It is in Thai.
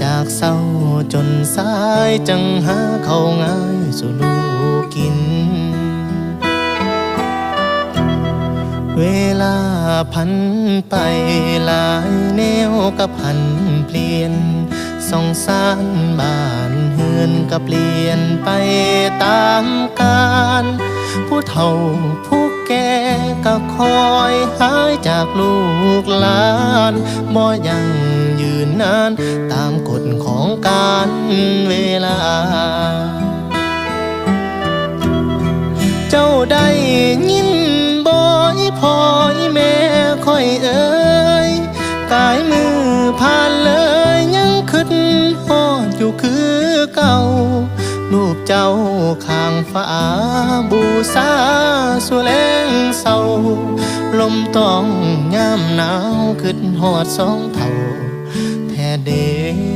จากเศร้าจนสายจังหาเขาง่ายสู่ลูกกินเวลาพันไปหลายแนวก็พันเปลี่ยนสงสารบ้านเฮือนก็เปลี่ยนไปตามกาลผู้เฒ่าผู้แก่ก็คอยหายจากลูกหลานบ่ยังยืนนานตามกฎของการเวลาเจ้าได้ยินบ่อีพ่ออีแม่ค่อยเอ่ยกายมือผ่านเลยยังคิดฮอดอยู่คือเก่ารูปเจ้าข้างฟ้าบูชาสู่แลงเศร้าลมต้องยามหนาวคิดฮอดสองเท่าแท้เด้